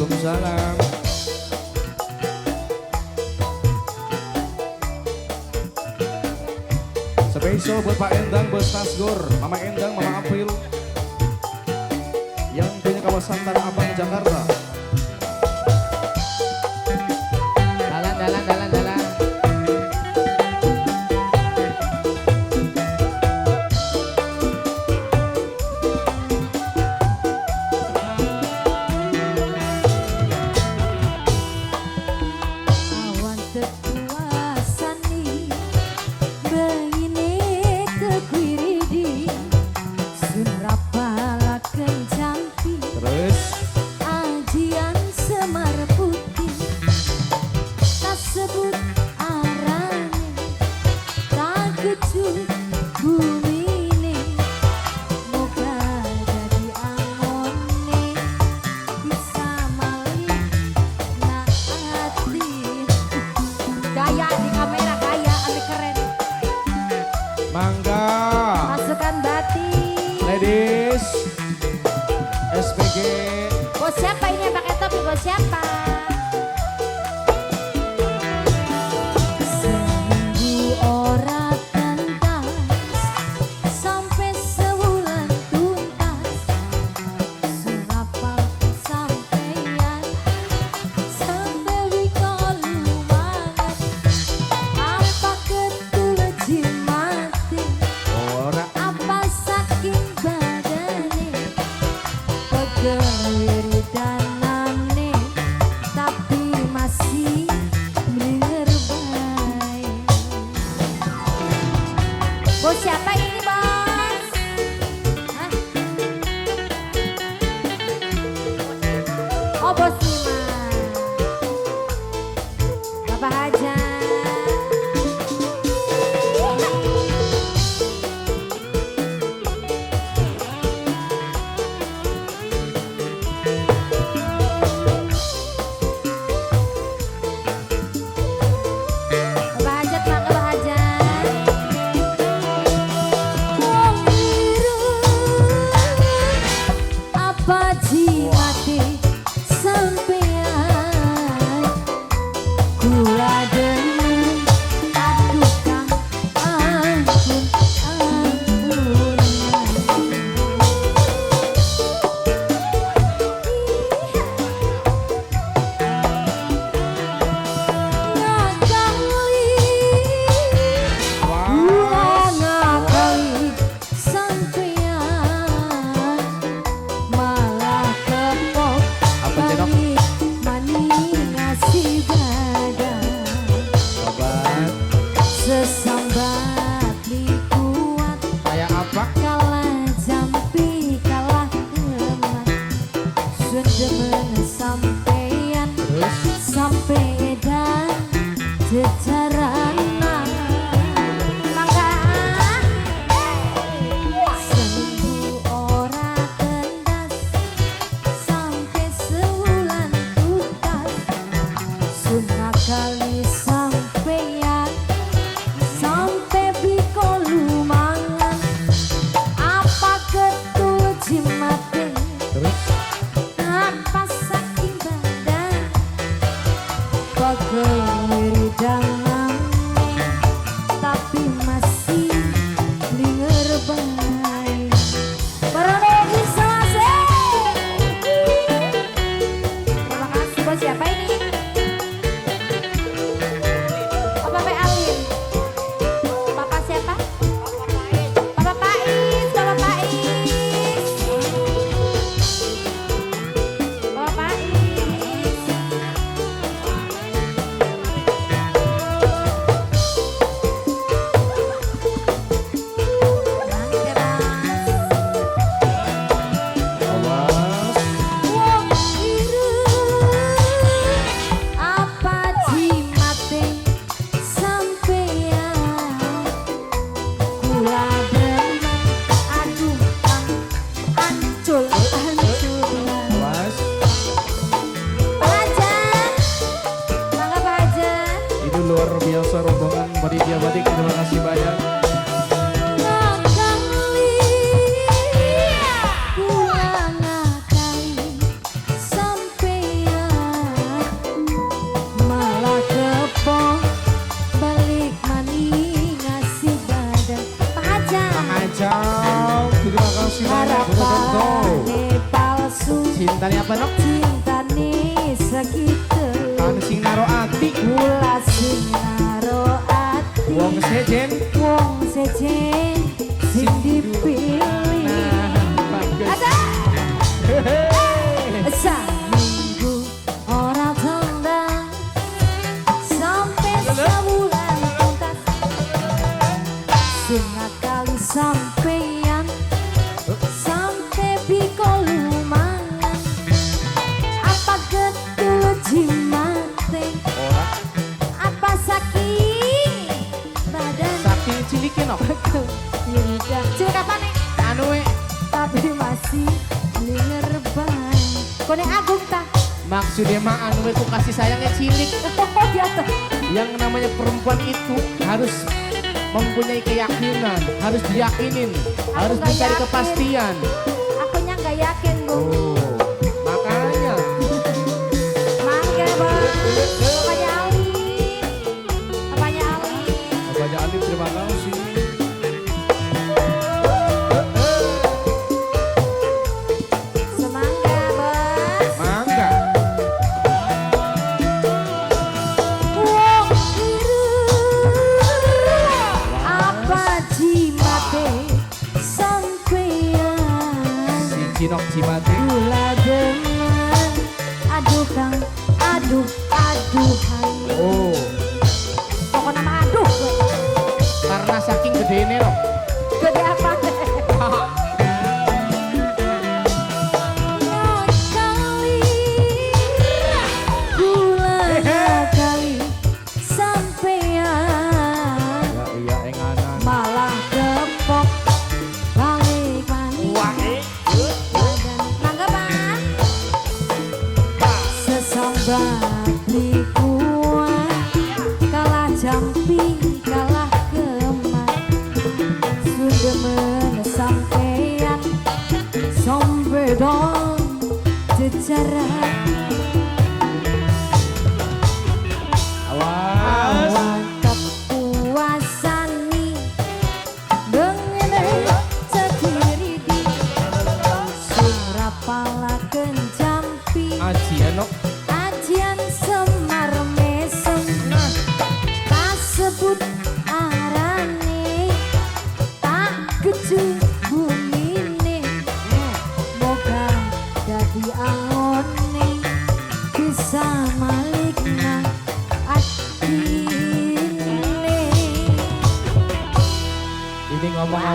Waalaikumsalam. Spesial buat Pak Endang, Bos Nasgor, Mama Endang, Mama April yang punya kawasan Tanah Abang, Jakarta. Dalan. Awan terkuasani begini kekwiridi sunrapala kencampi Terus ajian semar putih tak sebut arane tak kecut bumi ini moga jadi angone bisa malih nak hati gaya di kamera gaya ame keren Mangga masukkan batik ladies SPG. bos siapa ini yang pakai topi bos siapa seminggu ora tuntas sampai sebulan tuntas serapal sampeyan sampai wikolu banget apa ketul jimati Ora apa saking badane pegel wiridanane tapi masih melinger baik bos siapa ini bos? Hah? Oh bos Iman Bapak Haja Bapak Hajat, Pak Bapak Hajat. Wong biru apa jimate sampean kula demen aduh kang ampun ngakali sampean malah kepok Apa, Cendok? mani ngasih badan Sobat sesambat kuat kayak apa? kalah jampi kalah teman sun demen sampeyan Terus sampai dan jejarana maka seminggu ora tendas sampai sebulan tuntas sun kali sampeyan sampai bikolu mangan apa ketul jimate terus apa saking badan pegel wiridangan tapi masih linger baik Baronogi selesai. Terima kasih bos siapa ini? Oh Bapak Alin. Bapak siapa? Bapak Pais. Bapak Pais. Bapak Pais. awas. Wong biru apa jimate sampeyan kula demen aduh kang anculan Awas. Pak Hajan mangga Pak Hajan Ini luar biasa rombongan panitia batik. Terima kasih banyak. ngakali kula ngakali sampeyan Kenapa nok? cintane segitu Kan sing naro ati. kula sing naro ati Wong sejen. wong sejen sing dipilih Bagus. ada seminggu ora tendang sampai sebulan tuntas sing kali sampeyan sampai biko lumayan apa getul jimate Ora. apa saking badan Saking cilikin nok. Yaudah, cilik apa nih? Anu we. Tapi masih lingerban. Kone agung tak? Maksudnya mah anu we ku kasih sayangnya cilik. Oh dia tuh. Yang namanya perempuan itu harus mempunyai keyakinan, harus diyakinin, harus nggak mencari yakin. kepastian. Akunya nggak yakin bu. Oh, makanya. Mangga bang. Bapaknya Ali. Bapaknya Ali. Bapaknya Alif terima kasih. Semangga bos. Mangga. Wong iru. Apa jimate sampeyan. Si Cinok Cimate. Gula dengan aduh kang aduh aduhan Oh, pokoknya nama aduh karena saking gedene loh. gede apa kali gula kali sampean Ya iya enganan. malah kepok balik manis badan mangga bang sesambat beli kuat kalah jampi kalah kemat sudah menesampean sampai dong jejaran